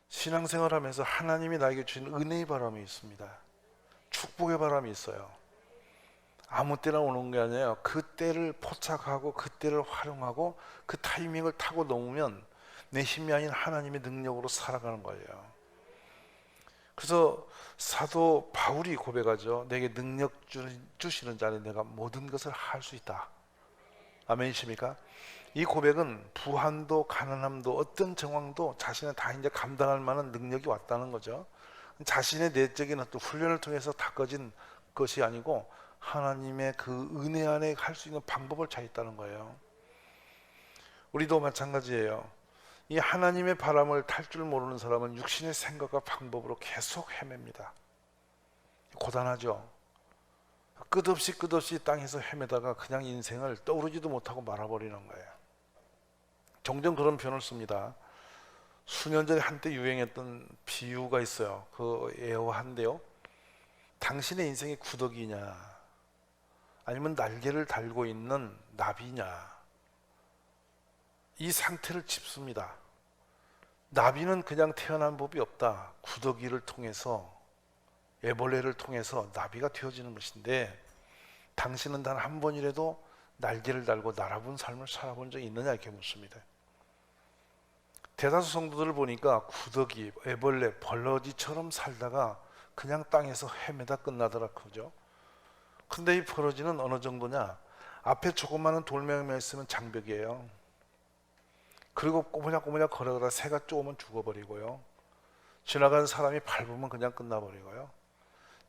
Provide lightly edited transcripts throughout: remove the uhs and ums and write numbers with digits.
신앙생활하면서 하나님이 나에게 주신 은혜의 바람이 있습니다. 축복의 바람이 있어요. 아무 때나 오는 게 아니에요. 그 때를 포착하고 그 때를 활용하고 그 타이밍을 타고 넘으면 내 힘이 아닌 하나님의 능력으로 살아가는 거예요. 그래서 사도 바울이 고백하죠. 내게 능력 주시는 자는 내가 모든 것을 할 수 있다. 아멘이십니까? 이 고백은 부한도 가난함도 어떤 정황도 자신은 다 이제 감당할 만한 능력이 왔다는 거죠. 자신의 내적인 어떤 훈련을 통해서 닦아진 것이 아니고 하나님의 그 은혜 안에 할 수 있는 방법을 찾았다는 거예요. 우리도 마찬가지예요. 이 하나님의 바람을 탈 줄 모르는 사람은 육신의 생각과 방법으로 계속 헤맵니다. 고단하죠. 끝없이 땅에서 헤매다가 그냥 인생을 떠오르지도 못하고 말아버리는 거예요. 종종 그런 표현을 씁니다. 수년 전에 한때 유행했던 비유가 있어요. 그 애호한데요. 당신의 인생이 구더기냐 아니면 날개를 달고 있는 나비냐, 이 상태를 짚습니다. 나비는 그냥 태어난 법이 없다. 구더기를 통해서, 애벌레를 통해서 나비가 되어지는 것인데, 당신은 단 한 번이라도 날개를 달고 날아본 삶을 살아본 적이 있느냐 이렇게 묻습니다. 대다수 성도들을 보니까 구더기, 애벌레, 벌러지처럼 살다가 그냥 땅에서 헤매다 끝나더라 그죠? 근데 이 벌어지는 어느 정도냐? 앞에 조그마한 돌멩이만 있으면 장벽이에요. 그리고 꼬물락꼬물락 걸어가다 새가 쪼으면 죽어버리고요. 지나가는 사람이 밟으면 그냥 끝나버리고요.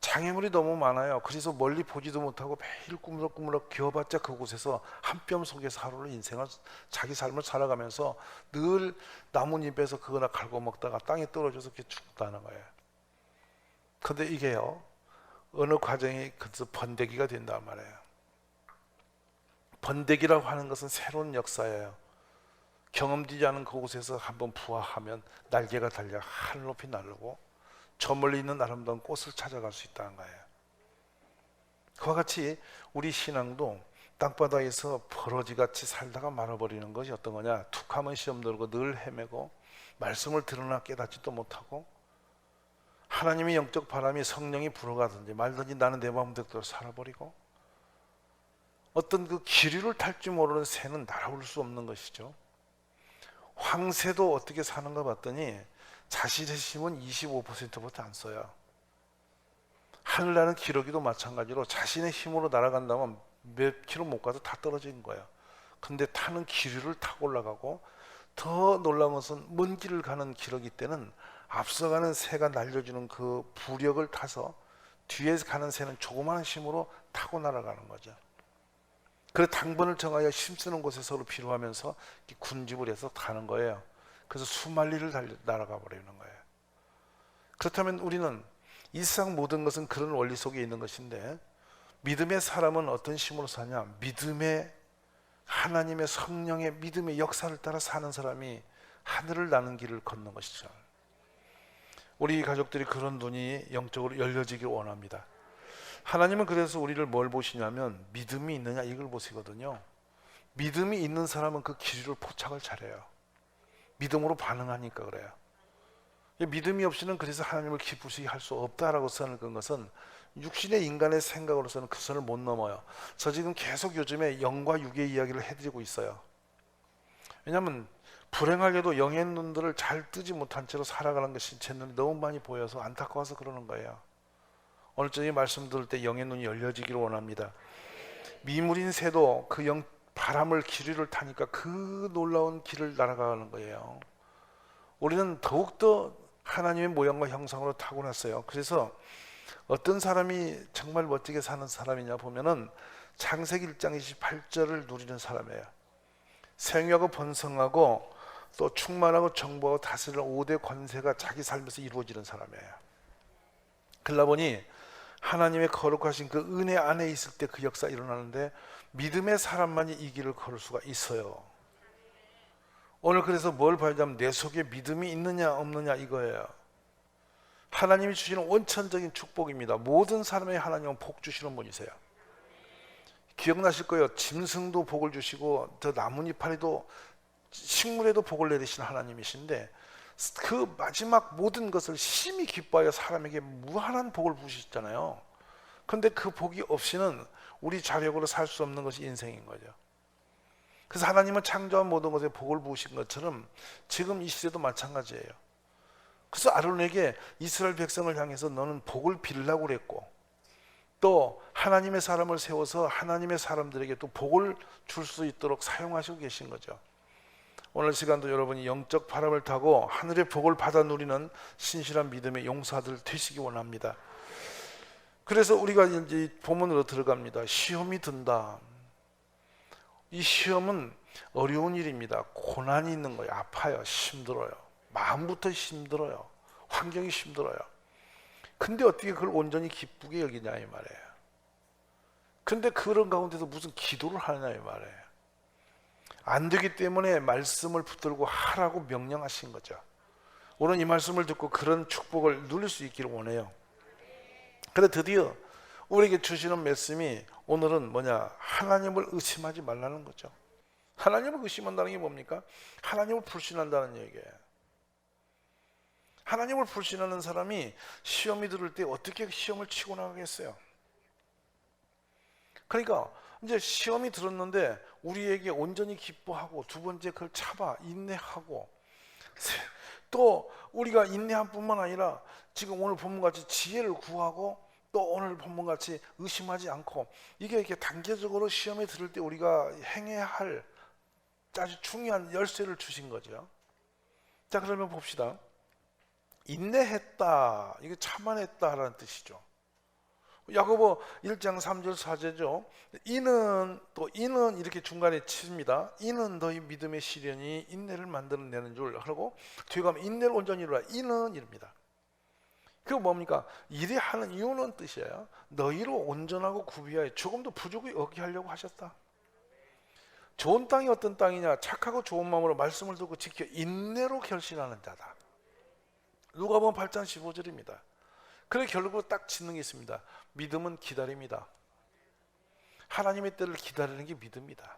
장애물이 너무 많아요. 그래서 멀리 보지도 못하고 매일 꾸물럭꾸물럭 기어봤자 그곳에서 한 뼘 속에서 하루를 인생을, 자기 삶을 살아가면서 늘 나뭇잎에서 그거나 갈고 먹다가 땅에 떨어져서 이렇게 죽다는 거예요. 근데 이게요, 어느 과정이 그래서 번데기가 된단 말이에요. 번데기라고 하는 것은 새로운 역사예요. 경험되지 않은 그곳에서 한번 부화하면 날개가 달려 하늘 높이 날르고 저 멀리 있는 아름다운 꽃을 찾아갈 수 있다는 거예요. 그와 같이 우리 신앙도 땅바닥에서 버러지같이 살다가 말아버리는 것이 어떤 거냐? 툭하면 시험 들고 늘 헤매고 말씀을 들으나 깨닫지도 못하고 하나님의 영적 바람이 성령이 불어가든지 말든지 나는 내 마음대로 살아버리고 어떤 그 기류를 탈 줄 모르는 새는 날아올 수 없는 것이죠. 황새도 어떻게 사는가 봤더니 자신의 힘은 25%밖에 안 써요. 하늘나는 기러기도 마찬가지로 자신의 힘으로 날아간다면 몇 킬로 못 가도 다 떨어지는 거예요. 근데 타는 기류를 타고 올라가고, 더 놀라운 것은 먼 길을 가는 기러기 때는 앞서가는 새가 날려주는 그 부력을 타서 뒤에 가는 새는 조그마한 힘으로 타고 날아가는 거죠. 그래서 당번을 정하여 힘쓰는 곳에 서로 필요하면서 군집을 해서 가는 거예요. 그래서 수만리를 날아가 버리는 거예요. 그렇다면 우리는 이 세상 모든 것은 그런 원리 속에 있는 것인데, 믿음의 사람은 어떤 힘으로 사냐? 믿음의, 하나님의 성령의 믿음의 역사를 따라 사는 사람이 하늘을 나는 길을 걷는 것이죠. 우리 가족들이 그런 눈이 영적으로 열려지길 원합니다. 하나님은 그래서 우리를 뭘 보시냐면 믿음이 있느냐 이걸 보시거든요. 믿음이 있는 사람은 그 기류를 포착을 잘해요. 믿음으로 반응하니까 그래요. 믿음이 없이는 그래서 하나님을 기쁘시게 할 수 없다라고 선을 그은 것은 육신의 인간의 생각으로서는 그 선을 못 넘어요. 저 지금 계속 요즘에 영과 육의 이야기를 해드리고 있어요. 왜냐하면 불행하게도 영의 눈들을 잘 뜨지 못한 채로 살아가는 것이 제 눈이 너무 많이 보여서 안타까워서 그러는 거예요. 오늘 저녁에 말씀 들을 때 영의 눈이 열려지기를 원합니다. 미물인 새도 그 영 바람을 기류를 타니까 그 놀라운 길을 날아가는 거예요. 우리는 더욱더 하나님의 모양과 형상으로 타고났어요. 그래서 어떤 사람이 정말 멋지게 사는 사람이냐 보면은 창세기 1장 28절을 누리는 사람이에요. 생육하고 번성하고 또 충만하고 정복하고 다스리는 5대 권세가 자기 삶에서 이루어지는 사람이에요. 그러다 보니 하나님의 거룩하신 그 은혜 안에 있을 때 그 역사가 일어나는데, 믿음의 사람만이 이 길을 걸을 수가 있어요. 오늘 그래서 뭘 봐야 하면 내 속에 믿음이 있느냐 없느냐 이거예요. 하나님이 주시는 원천적인 축복입니다. 모든 사람에게 하나님은 복 주시는 분이세요. 기억나실 거예요. 짐승도 복을 주시고 저 나뭇잎 파리도 식물에도 복을 내리시는 하나님이신데, 그 마지막 모든 것을 심히 기뻐하여 사람에게 무한한 복을 부으셨잖아요. 그런데 그 복이 없이는 우리 자력으로 살 수 없는 것이 인생인 거죠. 그래서 하나님은 창조한 모든 것에 복을 부으신 것처럼 지금 이 시대도 마찬가지예요. 그래서 아론에게 이스라엘 백성을 향해서 너는 복을 빌라고 그랬고, 또 하나님의 사람을 세워서 하나님의 사람들에게 또 복을 줄 수 있도록 사용하시고 계신 거죠. 오늘 시간도 여러분이 영적 바람을 타고 하늘의 복을 받아 누리는 신실한 믿음의 용사들 되시기 원합니다. 그래서 우리가 이제 본문으로 들어갑니다. 시험이 든다. 이 시험은 어려운 일입니다. 고난이 있는 거예요. 아파요. 힘들어요. 마음부터 힘들어요. 환경이 힘들어요. 근데 어떻게 그걸 온전히 기쁘게 여기냐 이 말이에요. 근데 그런 가운데서 무슨 기도를 하느냐 이 말이에요. 안 되기 때문에 말씀을 붙들고 하라고 명령하신 거죠. 오늘 이 말씀을 듣고 그런 축복을 누릴 수 있기를 원해요. 그런데 드디어 우리에게 주시는 말씀이 오늘은 뭐냐? 하나님을 의심하지 말라는 거죠. 하나님을 의심한다는 게 뭡니까? 하나님을 불신한다는 얘기예요. 하나님을 불신하는 사람이 시험이 들을 때 어떻게 시험을 치고 나가겠어요? 그러니까 이제 시험이 들었는데 우리에게 온전히 기뻐하고, 두 번째 그걸 참아 인내하고, 또 우리가 인내한 뿐만 아니라 지금 오늘 본문같이 지혜를 구하고, 또 오늘 본문같이 의심하지 않고, 이게 이렇게 단계적으로 시험에 들을 때 우리가 행해야 할 아주 중요한 열쇠를 주신 거죠. 자, 그러면 봅시다. 인내했다, 이게 참아냈다라는 뜻이죠. 야고보 1장 3절 4제죠. 이는 이렇게 중간에 칩니다. 이는 너희 믿음의 시련이 인내를 만들어내는 줄 하고, 뒤에 가면 인내를 온전히 이루라. 이는 이릅니다. 그거 뭡니까? 이래 하는 이유는 뜻이에요. 너희로 온전하고 구비하여 조금도 부족이 없게 하려고 하셨다. 좋은 땅이 어떤 땅이냐? 착하고 좋은 마음으로 말씀을 듣고 지켜 인내로 결신하는 자다. 누가복음 8장 15절입니다. 그래 결국 딱 짓는 게 있습니다. 믿음은 기다립니다. 하나님의 때를 기다리는 게 믿음이다.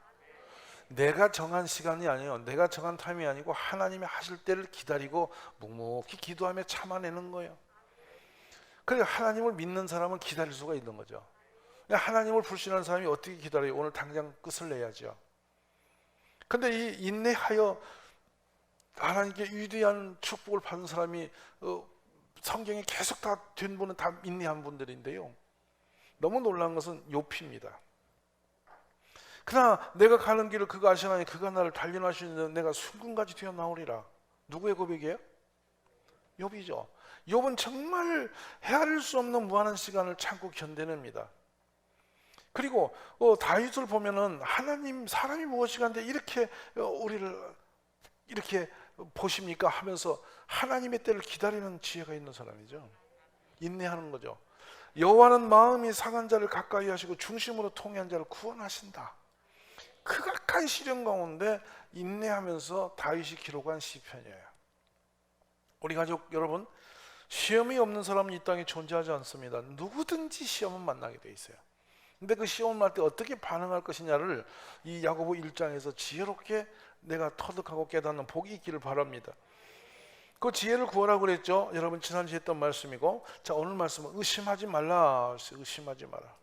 내가 정한 시간이 아니에요. 내가 정한 타임이 아니고 하나님이 하실 때를 기다리고 묵묵히 기도하며 참아내는 거예요. 그러니까 하나님을 믿는 사람은 기다릴 수가 있는 거죠. 하나님을 불신하는 사람이 어떻게 기다려요? 오늘 당장 끝을 내야죠. 근데 이 인내하여 하나님께 위대한 축복을 받은 사람이 성경에 계속 다 된 분은 다 인내한 분들인데요, 너무 놀라운 것은 욥입니다. 그러나 내가 가는 길을 그가 아시나니 그가 나를 단련하시는 내가 순금같이 튀어나오리라. 누구의 고백이에요? 욥이죠. 욥은 정말 헤아릴 수 없는 무한한 시간을 참고 견뎌냅니다. 그리고 다윗을 보면은 하나님, 사람이 무엇이가 한데 이렇게 우리를 이렇게 보십니까 하면서 하나님의 때를 기다리는 지혜가 있는 사람이죠. 인내하는 거죠. 여호와는 마음이 상한 자를 가까이 하시고 중심으로 통회한 자를 구원하신다. 극악한 시련 가운데 인내하면서 다윗이 기록한 시편이에요. 우리 가족 여러분, 시험이 없는 사람은 이 땅에 존재하지 않습니다. 누구든지 시험은 만나게 돼 있어요. 근데 그 시험을 만날 때 어떻게 반응할 것이냐를 이 야고보 1장에서 지혜롭게 내가 터득하고 깨닫는 복이 있기를 바랍니다. 그 지혜를 구하라고 그랬죠. 여러분 지난주에 했던 말씀이고, 자 오늘 말씀은 의심하지 말라. 의심하지 마라.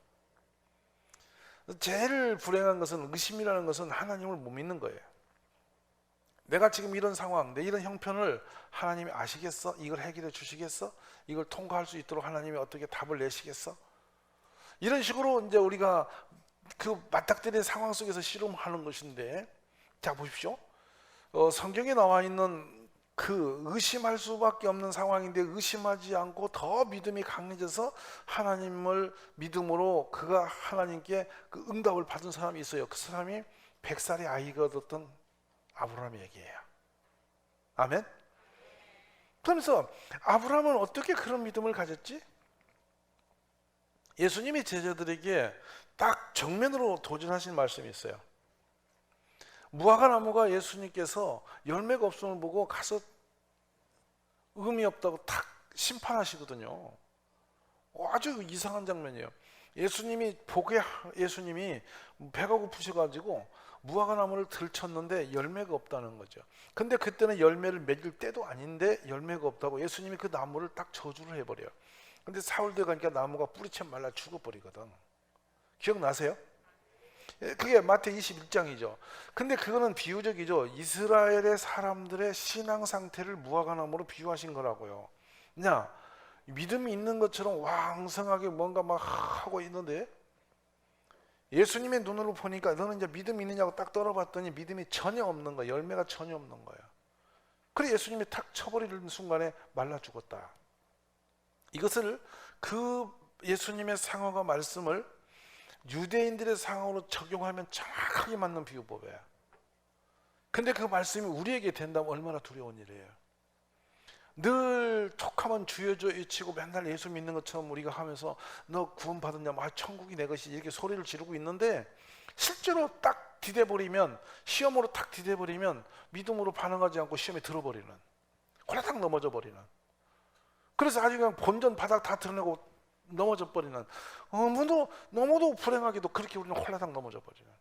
제일 불행한 것은, 의심이라는 것은 하나님을 못 믿는 거예요. 내가 지금 이런 상황, 내 이런 형편을 하나님이 아시겠어? 이걸 해결해 주시겠어? 이걸 통과할 수 있도록 하나님이 어떻게 답을 내시겠어? 이런 식으로 이제 우리가 그 맞닥뜨린 상황 속에서 씨름하는 것인데, 자 보십시오. 성경에 나와 있는 그 의심할 수밖에 없는 상황인데 의심하지 않고 더 믿음이 강해져서 하나님을 믿음으로 그가 하나님께 그 응답을 받은 사람이 있어요. 그 사람이 100살의 아이가 얻었던 아브라함의 얘기예요. 아멘. 그러면서 아브라함은 어떻게 그런 믿음을 가졌지? 예수님이 제자들에게 딱 정면으로 도전하신 말씀이 있어요. 무화과 나무가 예수님께서 열매가 없음을 보고 가서 의미 없다고 탁 심판하시거든요. 아주 이상한 장면이에요. 예수님이 배가 고프셔가지고 무화과 나무를 들쳤는데 열매가 없다는 거죠. 근데 그때는 열매를 맺을 때도 아닌데 열매가 없다고 예수님이 그 나무를 딱 저주를 해버려요. 근데 사흘 가니까 나무가 뿌리채 말라 죽어버리거든. 기억나세요? 그게 마태 21장이죠. 근데 그거는 비유적이죠. 이스라엘의 사람들의 신앙 상태를 무화과 나무로 비유하신 거라고요. 그냥 믿음이 있는 것처럼 왕성하게 뭔가 막 하고 있는데 예수님의 눈으로 보니까 너는 이제 믿음이 있느냐고 딱 떨어봤더니 믿음이 전혀 없는 거야. 열매가 전혀 없는 거야. 그래 예수님이 탁 쳐버리는 순간에 말라 죽었다. 이것을 그 예수님의 상황과 말씀을 유대인들의 상황으로 적용하면 정확하게 맞는 비유법이에요. 근데 그 말씀이 우리에게 된다면 얼마나 두려운 일이에요. 늘 톡하면 주여줘 외치고 맨날 예수 믿는 것처럼 우리가 하면서 너 구원 받았냐면 천국이 내 것이 이렇게 소리를 지르고 있는데 실제로 딱 디뎌버리면 시험으로 딱 디뎌버리면 믿음으로 반응하지 않고 시험에 들어버리는 홀라당 넘어져 버리는 그래서 아주 그냥 본전 바닥 다 드러내고 넘어져 버리는 너무도 불행하게도 그렇게 우리는 홀라당 넘어져 버리는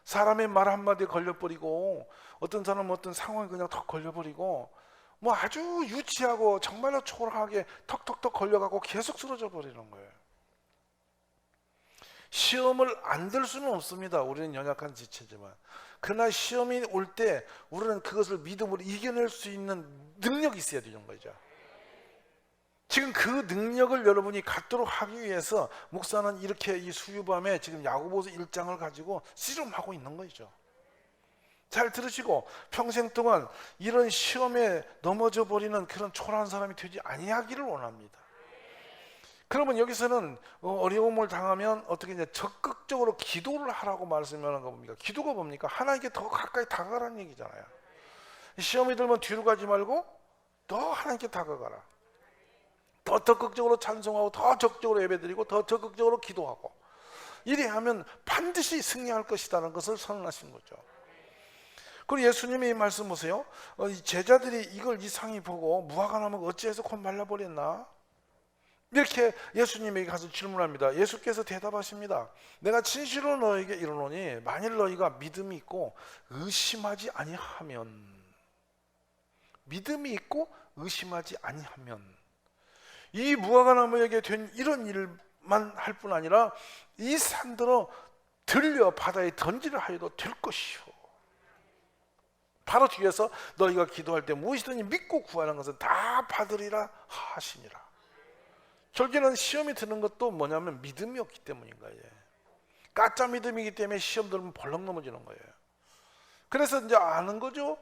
사람의 말 한마디에 걸려버리고 어떤 사람은 어떤 상황에 그냥 턱 걸려버리고 뭐 아주 유치하고 정말로 초라하게 턱턱턱 걸려가고 계속 쓰러져 버리는 거예요. 시험을 안 들 수는 없습니다. 우리는 연약한 지체지만 그러나 시험이 올 때 우리는 그것을 믿음으로 이겨낼 수 있는 능력이 있어야 되는 거죠. 지금 그 능력을 여러분이 갖도록 하기 위해서 목사는 이렇게 이 수유밤에 지금 야고보서 1장을 가지고 씨름하고 있는 거죠. 잘 들으시고 평생 동안 이런 시험에 넘어져 버리는 그런 초라한 사람이 되지 아니하기를 원합니다. 그러면 여기서는 어려움을 당하면 어떻게 이제 적극적으로 기도를 하라고 말씀하는 거 뭡니까? 기도가 뭡니까? 하나님께 더 가까이 다가가라는 얘기잖아요. 시험이 들면 뒤로 가지 말고 더 하나님께 다가가라. 더 적극적으로 찬송하고 더 적극적으로 예배드리고 더 적극적으로 기도하고 이래 하면 반드시 승리할 것이라는 것을 선언하신 거죠. 그리고 예수님이 이 말씀 보세요. 제자들이 이걸 이상히 보고 무화과 나무가 어찌해서 곧 말라버렸나? 이렇게 예수님에게 가서 질문합니다. 예수께서 대답하십니다. 내가 진실로 너에게 이르노니 만일 너희가 믿음이 있고 의심하지 아니하면 믿음이 있고 의심하지 아니하면 이 무화과 나무에게 된 이런 일만 할 뿐 아니라 이 산들어 들려 바다에 던지려 하여도 될 것이요. 바로 뒤에서 너희가 기도할 때 무엇이든지 믿고 구하는 것은 다 받으리라 하시니라. 결국에는 시험이 드는 것도 뭐냐면 믿음이 없기 때문인 거예요. 가짜 믿음이기 때문에 시험 들면 벌렁 넘어지는 거예요. 그래서 이제 아는 거죠.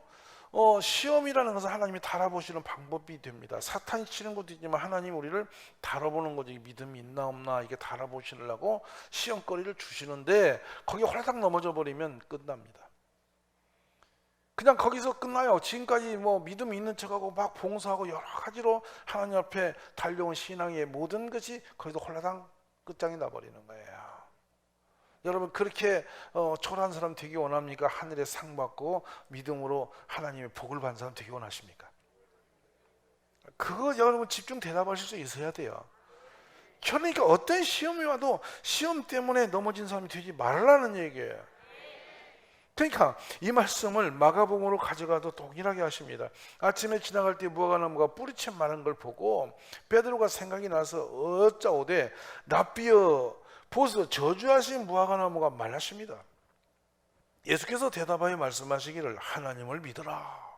시험이라는 것은 하나님이 달아보시는 방법이 됩니다. 사탄이 치는 것도 있지만 하나님 우리를 달아보는 거죠. 믿음이 있나 없나 이게 달아보시려고 시험거리를 주시는데 거기 홀딱 넘어져 버리면 끝납니다. 그냥 거기서 끝나요. 지금까지 뭐 믿음이 있는 척하고 막 봉사하고 여러 가지로 하나님 앞에 달려온 신앙의 모든 것이 거기서 홀라당 끝장이 나버리는 거예요. 여러분 그렇게 초라한 사람 되기 원합니까? 하늘의 상 받고 믿음으로 하나님의 복을 받는 사람 되기 원하십니까? 그거 여러분 집중 대답하실 수 있어야 돼요. 그러니까 어떤 시험이 와도 시험 때문에 넘어진 사람이 되지 말라는 얘기예요. 그러니까 이 말씀을 마가복음으로 가져가도 동일하게 하십니다. 아침에 지나갈 때 무화과나무가 뿌리채 마른 걸 보고 베드로가 생각이 나서 어짜오되 랍비여 보소 저주하신 무화과나무가 말랐습니다. 예수께서 대답하여 말씀하시기를 하나님을 믿어라.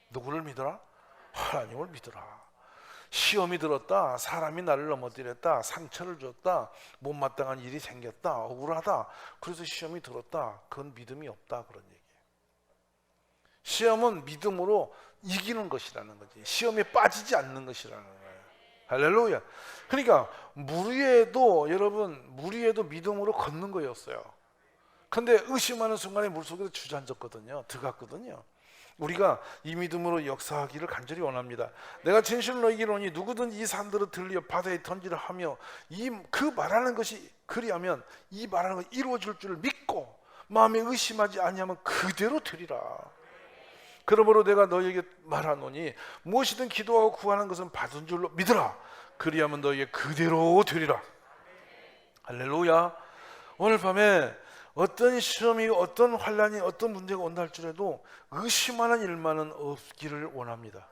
누구를 믿어라? 하나님을 믿어라. 시험이 들었다. 사람이 나를 넘어뜨렸다. 상처를 줬다. 못마땅한 일이 생겼다. 억울하다. 그래서 시험이 들었다. 그건 믿음이 없다. 그런 얘기예요. 시험은 믿음으로 이기는 것이라는 거지. 시험에 빠지지 않는 것이라는 거예요. 할렐루야. 그러니까 물 위에도 여러분 물 위에도 믿음으로 걷는 거였어요. 근데 의심하는 순간에 물속에서 주저앉았거든요. 들어갔거든요. 우리가 이 믿음으로 역사하기를 간절히 원합니다. 내가 진실로 너희에게 이르노니 누구든지 이 산들을 들려 바다에 던지라 하며 그 말하는 것이 그리하면 이 말하는 것이 이루어질 줄을 믿고 마음에 의심하지 아니하면 그대로 되리라. 그러므로 내가 너희에게 말하노니 무엇이든 기도하고 구하는 것은 받은 줄로 믿으라. 그리하면 너희에게 그대로 되리라. 할렐루야. 오늘 밤에 어떤 시험이, 어떤 환란이, 어떤 문제가 온다 할지라도 의심하는 일만은 없기를 원합니다.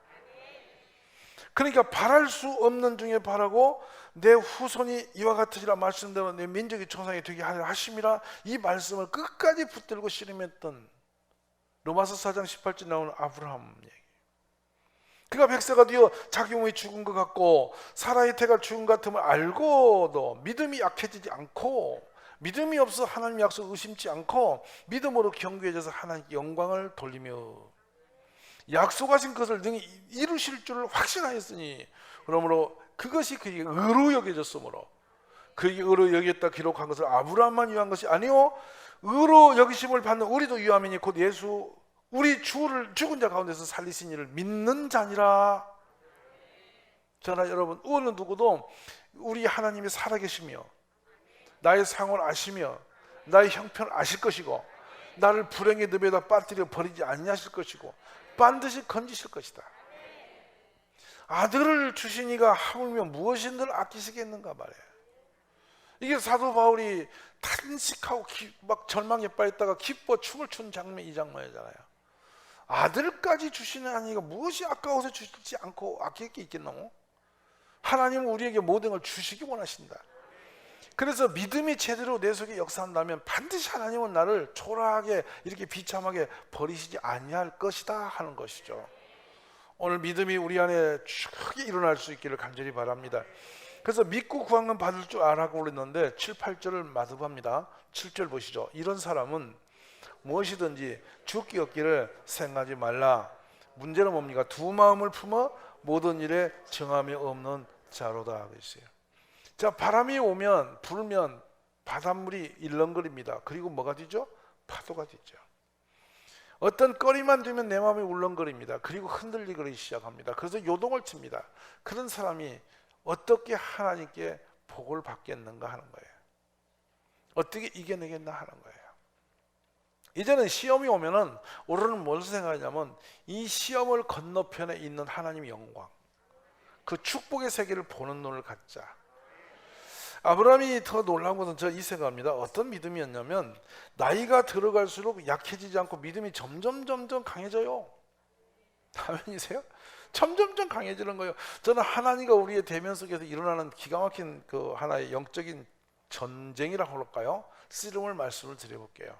그러니까 바랄 수 없는 중에 바라고 내 후손이 이와 같으리라 말씀대로 내 민족이 조상이 되게 하려 하심이라, 이 말씀을 끝까지 붙들고 씨름했던 로마서 4장 18절 나오는 아브라함 얘기. 그가 100세가 되어 자기 몸이 죽은 것 같고 사라의 태가 죽은 것 같음을 알고도 믿음이 약해지지 않고, 믿음이 없어 하나님 약속 의심치 않고 믿음으로 경배해져서 하나님께 영광을 돌리며 약속하신 것을 능히 이루실 줄을 확신하였으니, 그러므로 그것이 그에게 의로 여겨졌으므로, 그에게 의로 여겼다 기록한 것을 아브라함만 유한 것이 아니요 의로 여기심을 받는 우리도 유함이니 곧 예수 우리 주를 죽은 자 가운데서 살리신 이를 믿는 자니라. 저나 여러분, 어느 누구도 우리 하나님이 살아계시며 나의 상을 아시며 나의 형편을 아실 것이고 나를 불행의 늪에다 빠뜨려 버리지 아니하실 것이고 반드시 건지실 것이다. 아들을 주시니가 하물며 무엇인들 아끼시겠는가 말이에요. 이게 사도 바울이 탄식하고 막 절망에 빠졌다가 기뻐 춤을 춘 장면, 이 장면이잖아요. 아들까지 주시는 하니까 무엇이 아까워서 주시지 않고 아낄 게 있겠노? 하나님은 우리에게 모든 걸 주시기 원하신다. 그래서 믿음이 제대로 내 속에 역사한다면 반드시 하나님은 나를 초라하게 이렇게 비참하게 버리시지 아니할 것이다 하는 것이죠. 오늘 믿음이 우리 안에 크게 일어날 수 있기를 간절히 바랍니다. 그래서 믿고 구한 건 받을 줄 아라고 그랬는데 7, 8절을 마듭합니다. 7절 보시죠. 이런 사람은 무엇이든지 죽기 없기를 생각하지 말라. 문제는 뭡니까? 두 마음을 품어 모든 일에 정함이 없는 자로다 그랬어요. 자, 바람이 오면 불면 바닷물이 일렁거립니다. 그리고 뭐가 되죠? 파도가 되죠. 어떤 거리만 되면 내 마음이 울렁거립니다. 그리고 흔들리기 시작합니다. 그래서 요동을 칩니다. 그런 사람이 어떻게 하나님께 복을 받겠는가 하는 거예요. 어떻게 이겨내겠나 하는 거예요. 이제는 시험이 오면은 우리는 뭘 생각하냐면 이 시험을 건너편에 있는 하나님의 영광, 그 축복의 세계를 보는 눈을 갖자. 아브라함이 더 놀라운 것은 저 이 생각합니다. 어떤 믿음이었냐면 나이가 들어갈수록 약해지지 않고 믿음이 점점 강해져요. 아멘이세요? 점점 강해지는 거예요. 저는 하나님과 우리의 대면 속에서 일어나는 기가 막힌 그 하나의 영적인 전쟁이라고 할까요? 씨름을 말씀을 드려볼게요.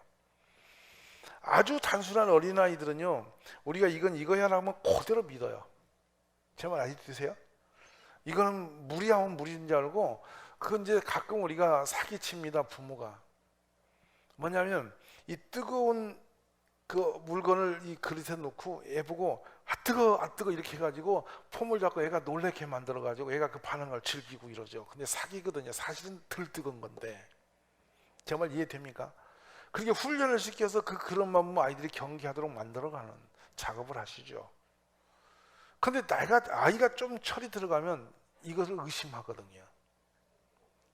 아주 단순한 어린아이들은요, 우리가 이건 이거야 하면 그대로 믿어요. 제 말 알아듣으세요? 이거는 무리하면 무리인 줄 알고, 그건 이제 가끔 우리가 사기칩니다. 부모가 뭐냐면 이 뜨거운 그 물건을 이 그릇에 놓고 애 보고 아 뜨거 이렇게 해가지고 폼을 잡고 애가 놀래게 만들어가지고 애가 그 반응을 즐기고 이러죠. 근데 사기거든요. 사실은 덜 뜨거운 건데. 정말 이해됩니까? 그렇게 훈련을 시켜서 그런 마음으로 아이들이 경계하도록 만들어가는 작업을 하시죠. 근데 아이가 좀 철이 들어가면 이것을 의심하거든요.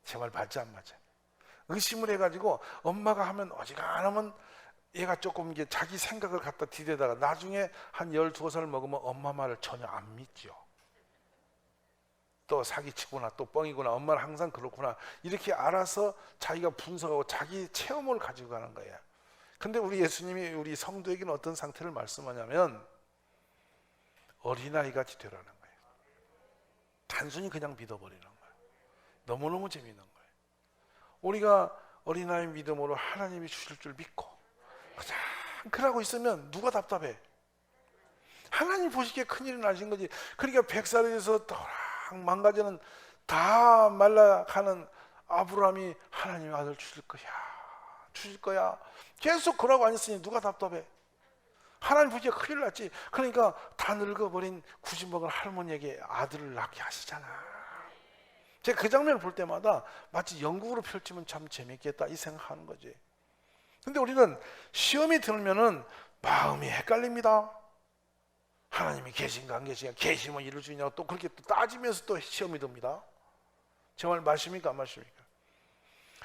제 말 맞지 안 맞아? 의심을 해가지고 엄마가 하면 어지간하면 얘가 조금 이게 자기 생각을 갖다 디대다가 나중에 한 12살 먹으면 엄마 말을 전혀 안 믿죠. 또 사기치구나, 또 뻥이구나, 엄마는 항상 그렇구나, 이렇게 알아서 자기가 분석하고 자기 체험을 가지고 가는 거예요. 근데 우리 예수님이 우리 성도에게는 어떤 상태를 말씀하냐면 어린아이같이 되라는 거예요. 단순히 그냥 믿어버리는 거예요. 너무너무 재미있는 거예요. 우리가 어린아이 믿음으로 하나님이 주실 줄 믿고 그냥 그러고 있으면 누가 답답해? 하나님 보시기에 큰일이 나신 거지. 그러니까 100살이 돼서 또락 망가지는 다 말라가는 아브라함이 하나님의 아들 주실 거야 계속 그러고 앉았으니 누가 답답해? 하나님 보시기에 큰일 났지. 그러니까 다 늙어버린 90먹은 할머니에게 아들을 낳게 하시잖아. 제가 그 장면을 볼 때마다 마치 연극으로 펼치면 참 재밌겠다 이 생각하는 거지. 근데 우리는 시험이 들면은 마음이 헷갈립니다. 하나님이 계신가 안 계신가, 계시면 이룰 수 있냐고 또 그렇게 또 따지면서 또 시험이 듭니다. 정말 맞습니까 안 맞습니까?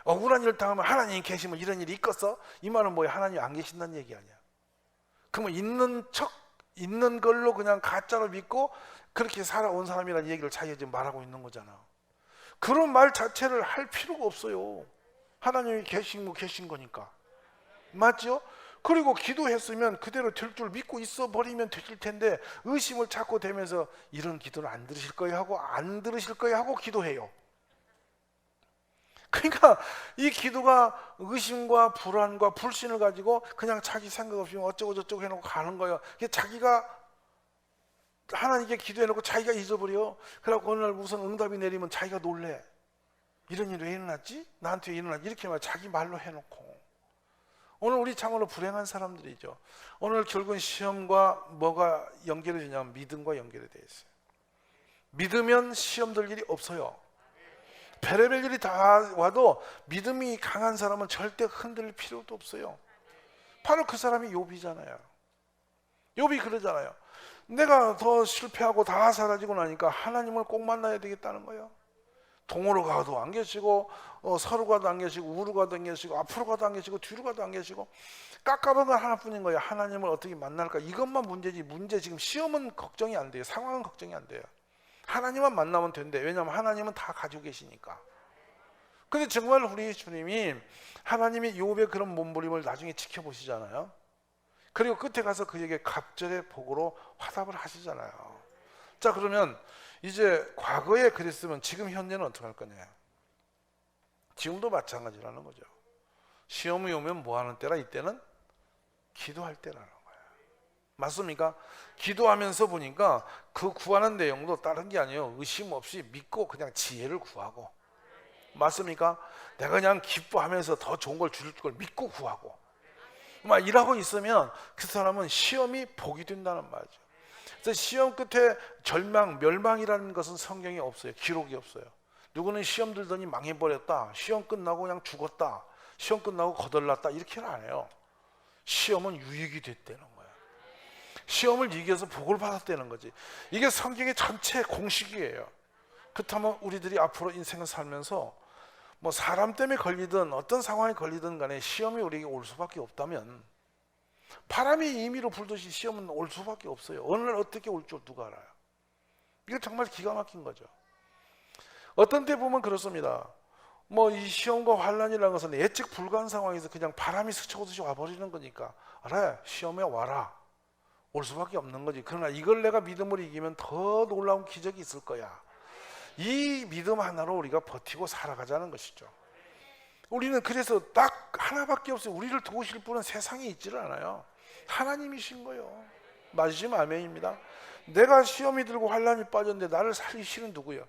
억울한 일을 당하면 하나님이 계시면 이런 일이 있겠어? 이 말은 뭐야? 하나님이 안 계신다는 얘기 아니야. 그러면 있는 걸로 그냥 가짜로 믿고 그렇게 살아온 사람이라는 얘기를 자기가 지금 말하고 있는 거잖아. 그런 말 자체를 할 필요가 없어요. 하나님이 계신 거니까. 맞죠? 그리고 기도했으면 그대로 될 줄 믿고 있어 버리면 되실 텐데 의심을 찾고 되면서 이런 기도는 안 들으실 거야 하고 안 들으실 거야 하고 기도해요. 그러니까 이 기도가 의심과 불안과 불신을 가지고 그냥 자기 생각 없이 어쩌고 저쩌고 해놓고 가는 거예요. 자기가 하나님께 기도해놓고 자기가 잊어버려. 그래갖고 어느 날 무슨 응답이 내리면 자기가 놀래. 이런 일이 왜 일어났지? 나한테 왜 일어났지? 이렇게 말 자기 말로 해놓고. 오늘 우리 참으로 불행한 사람들이죠. 오늘 결국은 시험과 뭐가 연결이 되냐면 믿음과 연결이 되어 있어요. 믿으면 시험 들 일이 없어요. 별의별 일이 다 와도 믿음이 강한 사람은 절대 흔들릴 필요도 없어요. 바로 그 사람이 욥이잖아요. 욥이 그러잖아요. 내가 더 실패하고 다 사라지고 나니까 하나님을 꼭 만나야 되겠다는 거예요. 동으로 가도 안 계시고 서로 가도 안 계시고 우로 가도 안 계시고 앞으로 가도 안 계시고 뒤로 가도 안 계시고 깝깝한 건 하나뿐인 거예요. 하나님을 어떻게 만날까? 이것만 문제지. 문제 지금 시험은 걱정이 안 돼요. 상황은 걱정이 안 돼요. 하나님만 만나면 된대. 왜냐하면 하나님은 다 가지고 계시니까. 근데 정말 우리 주님이 하나님이 욥의 그런 몸부림을 나중에 지켜보시잖아요. 그리고 끝에 가서 그에게 갑절의 복으로 화답을 하시잖아요. 자, 그러면 이제 과거에 그랬으면 지금 현재는 어떻게 할 거냐? 지금도 마찬가지라는 거죠. 시험이 오면 뭐 하는 때라? 이때는 기도할 때라는 거예요. 맞습니까? 기도하면서 보니까 그 구하는 내용도 다른 게 아니에요. 의심 없이 믿고 그냥 지혜를 구하고. 맞습니까? 내가 그냥 기뻐하면서 더 좋은 걸 줄 걸 믿고 구하고 막 일하고 있으면 그 사람은 시험이 복이 된다는 말이죠. 그래서 시험 끝에 절망, 멸망이라는 것은 성경에 없어요. 기록이 없어요. 누구는 시험 들더니 망해버렸다, 시험 끝나고 그냥 죽었다, 시험 끝나고 거덜났다, 이렇게는 안 해요. 시험은 유익이 됐다는 거예요. 시험을 이겨서 복을 받았다는 거지. 이게 성경의 전체 공식이에요. 그렇다면 우리들이 앞으로 인생을 살면서 뭐 사람 때문에 걸리든 어떤 상황에 걸리든 간에 시험이 우리에게 올 수밖에 없다면, 바람이 임의로 불듯이 시험은 올 수밖에 없어요. 어느 날 어떻게 올 줄 누가 알아요? 이게 정말 기가 막힌 거죠. 어떤 때 보면 그렇습니다. 뭐 이 시험과 환난이라는 것은 예측 불가한 상황에서 그냥 바람이 스쳐오듯이 와버리는 거니까, 그래, 시험에 와라, 올 수밖에 없는 거지. 그러나 이걸 내가 믿음으로 이기면 더 놀라운 기적이 있을 거야. 이 믿음 하나로 우리가 버티고 살아가자는 것이죠. 우리는 그래서 딱 하나밖에 없어요. 우리를 도우실 분은 세상에 있지를 않아요. 하나님이신 거예요. 맞으시면 아멘입니다. 내가 시험이 들고 환난이 빠졌는데 나를 살리시는 누구예요?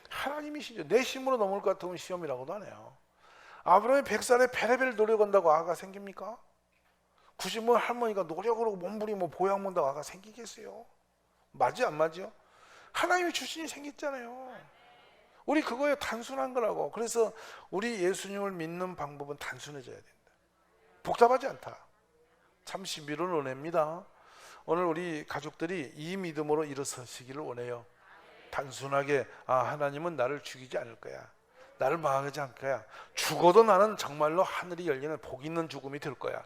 하나님이시죠. 내 힘으로 넘을 것 같으면 시험이라고도 안 해요. 아브라함이 100살에 베레벨 노력한다고 아가 생깁니까? 90은 할머니가 노력으로 몸부림고 보양 본다고 아가 생기겠어요? 맞지 안 맞죠? 하나님의 출신이 생겼잖아요. 우리 그거에 단순한 거라고. 그래서 우리 예수님을 믿는 방법은 단순해져야 된다. 복잡하지 않다. 참 신비로운 은혜입니다. 오늘 우리 가족들이 이 믿음으로 일어서시기를 원해요. 단순하게, 하나님은 나를 죽이지 않을 거야, 나를 망하지 않을 거야, 죽어도 나는 정말로 하늘이 열리는 복 있는 죽음이 될 거야.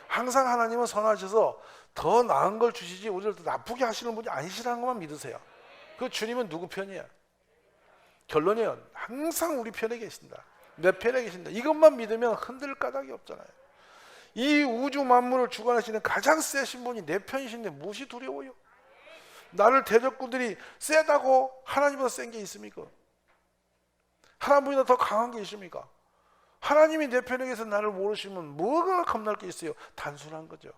항상 하나님은 선하셔서 더 나은 걸 주시지 우리를 더 나쁘게 하시는 분이 아니시라는 것만 믿으세요. 그 주님은 누구 편이야? 결론이에요. 항상 우리 편에 계신다. 내 편에 계신다. 이것만 믿으면 흔들 까닭이 없잖아요. 이 우주 만물을 주관하시는 가장 세신 분이 내 편이신데 무엇이 두려워요? 나를 대적군들이 세다고 하나님보다 센 게 있습니까? 하나님보다 더 강한 게 있습니까? 하나님이 내 편에 계셔서 나를 모르시면 뭐가 겁날 게 있어요? 단순한 거죠.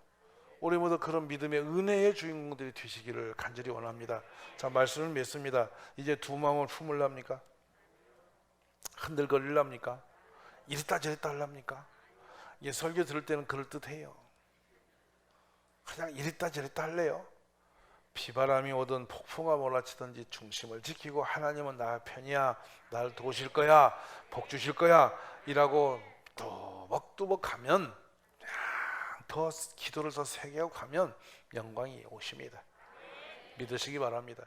우리 모두 그런 믿음의 은혜의 주인공들이 되시기를 간절히 원합니다. 자, 말씀을 맺습니다. 이제 두 마음을 품으랍니까? 흔들거리랍니까? 이랬다 저랬다 하랍니까? 예, 설교 들을 때는 그럴듯해요. 그냥 이랬다 저랬다 할래요? 비바람이 오든 폭풍아 몰아치든지 중심을 지키고 하나님은 나 편이야, 나를 도우실 거야, 복 주실 거야 이라고 또박또박 가면, 더 기도를 더 세게 하고 가면 영광이 오십니다. 믿으시기 바랍니다.